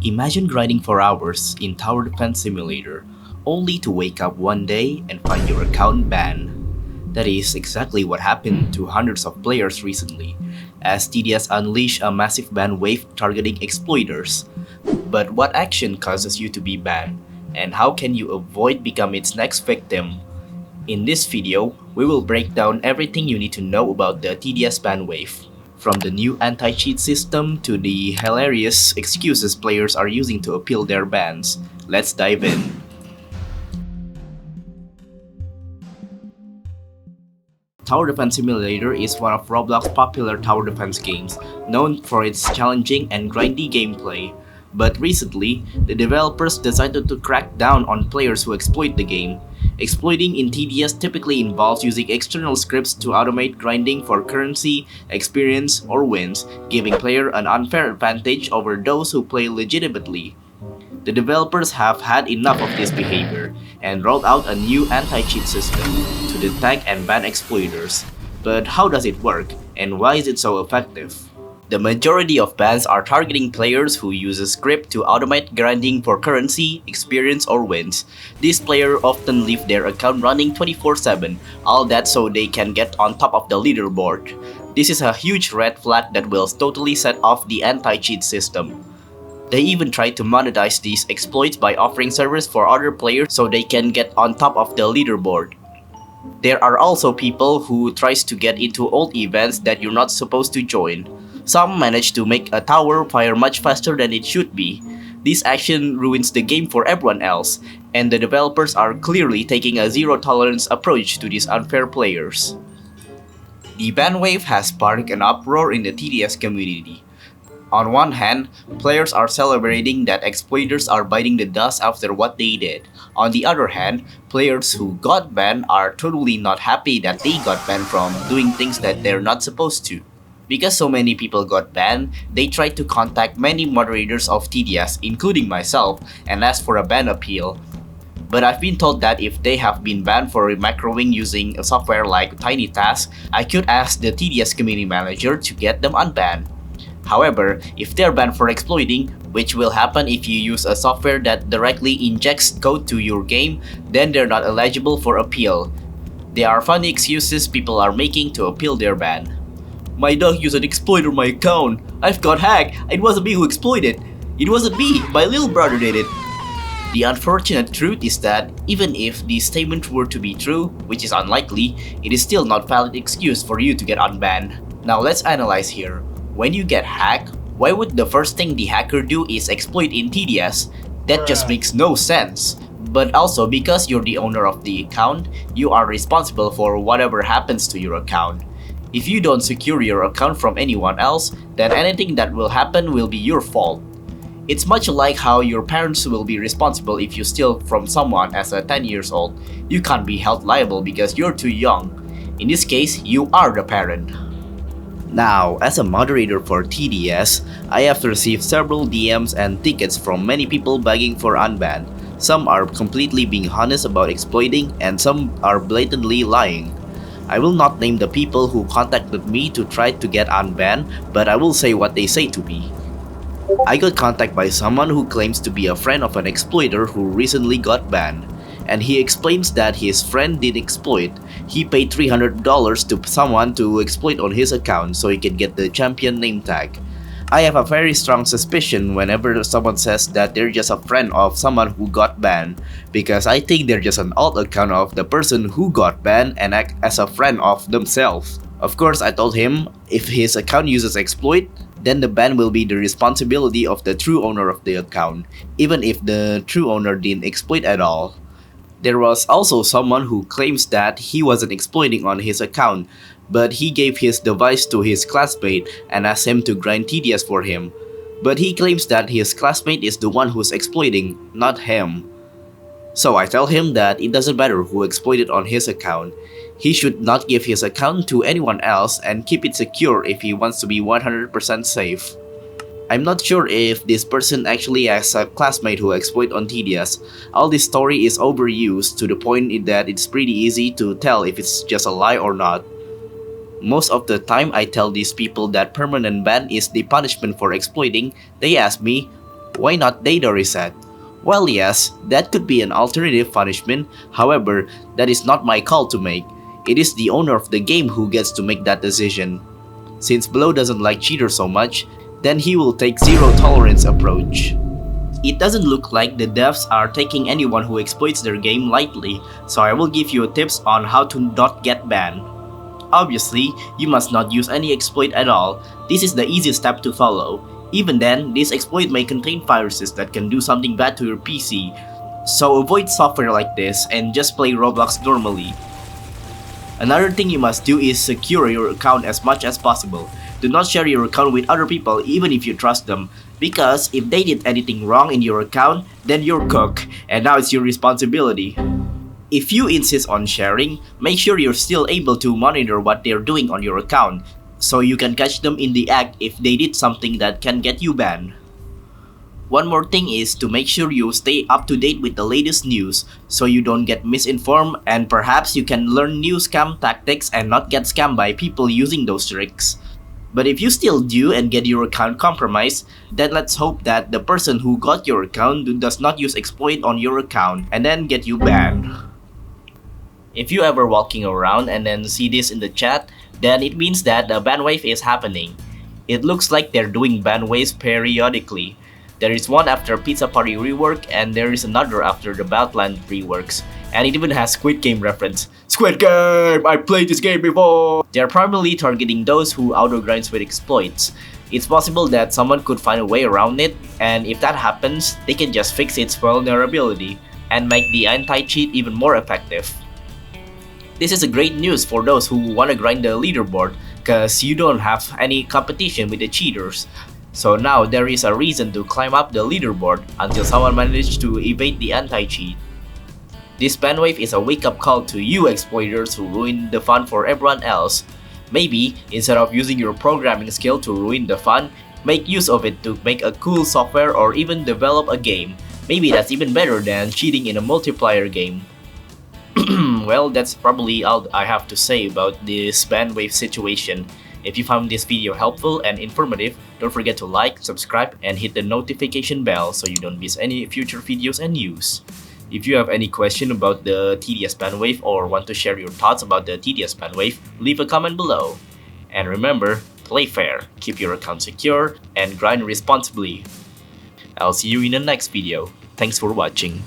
Imagine grinding for hours in Tower Defense Simulator, only to wake up one day and find your account banned. That is exactly what happened to hundreds of players recently, as TDS unleashed a massive ban wave targeting exploiters. But what action causes you to be banned, and how can you avoid becoming its next victim? In this video, we will break down everything you need to know about the TDS Ban Wave. From the new anti-cheat system to the hilarious excuses players are using to appeal their bans. Let's dive in. Tower Defense Simulator is one of Roblox's popular tower defense games, known for its challenging and grindy gameplay. But recently, the developers decided to crack down on players who exploit the game. Exploiting in TDS typically involves using external scripts to automate grinding for currency, experience, or wins, giving player an unfair advantage over those who play legitimately. The developers have had enough of this behavior and rolled out a new anti-cheat system to detect and ban exploiters. But how does it work, and why is it so effective? The majority of bans are targeting players who use a script to automate grinding for currency, experience, or wins. These players often leave their account running 24/7, all that so they can get on top of the leaderboard. This is a huge red flag that will totally set off the anti-cheat system. They even try to monetize these exploits by offering servers for other players so they can get on top of the leaderboard. There are also people who tries to get into old events that you're not supposed to join. Some manage to make a tower fire much faster than it should be. This action ruins the game for everyone else, and the developers are clearly taking a zero-tolerance approach to these unfair players. The ban wave has sparked an uproar in the TDS community. On one hand, players are celebrating that exploiters are biting the dust after what they did. On the other hand, players who got banned are totally not happy that they got banned from doing things that they're not supposed to. Because so many people got banned, they tried to contact many moderators of TDS, including myself, and ask for a ban appeal. But I've been told that if they have been banned for macroing using a software like Tiny Task, I could ask the TDS community manager to get them unbanned. However, if they're banned for exploiting, which will happen if you use a software that directly injects code to your game, then they're not eligible for appeal. There are funny excuses people are making to appeal their ban. My dog used an exploit on my account. I've got hacked. It wasn't me who exploited. It wasn't me. My little brother did it. The unfortunate truth is that even if these statements were to be true, which is unlikely, it is still not valid excuse for you to get unbanned. Now let's analyze here. When you get hacked, why would the first thing the hacker do is exploit in TDS? That just makes no sense. But also because you're the owner of the account, you are responsible for whatever happens to your account. If you don't secure your account from anyone else, then anything that will happen will be your fault. It's much like how your parents will be responsible if you steal from someone as a 10 years old. You can't be held liable because you're too young. In this case, you are the parent. Now, as a moderator for TDS, I have received several DMs and tickets from many people begging for unban. Some are completely being honest about exploiting, and some are blatantly lying. I will not name the people who contacted me to try to get unbanned, but I will say what they say to me. I got contacted by someone who claims to be a friend of an exploiter who recently got banned, and he explains that his friend did exploit. He paid $300 to someone to exploit on his account so he can get the champion name tag. I have a very strong suspicion whenever someone says that they're just a friend of someone who got banned, because I think they're just an alt account of the person who got banned and act as a friend of themselves. Of course, I told him if his account uses exploit, then the ban will be the responsibility of the true owner of the account, even if the true owner didn't exploit at all. There was also someone who claims that he wasn't exploiting on his account, but he gave his device to his classmate and asked him to grind TDS for him. But he claims that his classmate is the one who's exploiting, not him. So I tell him that it doesn't matter who exploited on his account. He should not give his account to anyone else and keep it secure if he wants to be 100% safe. I'm not sure if this person actually has a classmate who exploit on TDS. All this story is overused to the point that it's pretty easy to tell if it's just a lie or not. Most of the time I tell these people that permanent ban is the punishment for exploiting, they ask me, Why not data reset? Well, yes, that could be an alternative punishment. However, that is not my call to make. It is the owner of the game who gets to make that decision. Since Below doesn't like cheaters so much, then he will take zero tolerance approach. It doesn't look like the devs are taking anyone who exploits their game lightly, so I will give you tips on how to not get banned. Obviously, you must not use any exploit at all. This is the easiest step to follow. Even then, this exploit may contain viruses that can do something bad to your PC, so avoid software like this and just play Roblox normally. Another thing you must do is secure your account as much as possible. Do not share your account with other people even if you trust them, because if they did anything wrong in your account, then you're cooked, and now it's your responsibility. If you insist on sharing, make sure you're still able to monitor what they're doing on your account, so you can catch them in the act if they did something that can get you banned. One more thing is to make sure you stay up to date with the latest news, so you don't get misinformed, and perhaps you can learn new scam tactics and not get scammed by people using those tricks. But if you still do and get your account compromised, then let's hope that the person who got your account does not use exploit on your account and then get you banned. If you ever walking around and then see this in the chat, then it means that the ban wave is happening. It looks like they're doing ban waves periodically. There is one after Pizza Party rework, and there is another after the Battleland reworks. And it even has Squid Game reference. Squid Game! I played this game before! They're primarily targeting those who auto-grinds with exploits. It's possible that someone could find a way around it, and if that happens, they can just fix its vulnerability and make the anti-cheat even more effective. This is a great news for those who wanna grind the leaderboard, cause you don't have any competition with the cheaters. So now there is a reason to climb up the leaderboard until someone managed to evade the anti-cheat. This ban wave is a wake-up call to you exploiters who ruin the fun for everyone else. Maybe, instead of using your programming skill to ruin the fun, make use of it to make a cool software or even develop a game. Maybe that's even better than cheating in a multiplayer game. Well, that's probably all I have to say about this ban wave situation. If you found this video helpful and informative, don't forget to like, subscribe, and hit the notification bell so you don't miss any future videos and news. If you have any question about the TDS Ban Wave or want to share your thoughts about the TDS Ban Wave, leave a comment below. And remember, play fair, keep your account secure, and grind responsibly. I'll see you in the next video. Thanks for watching.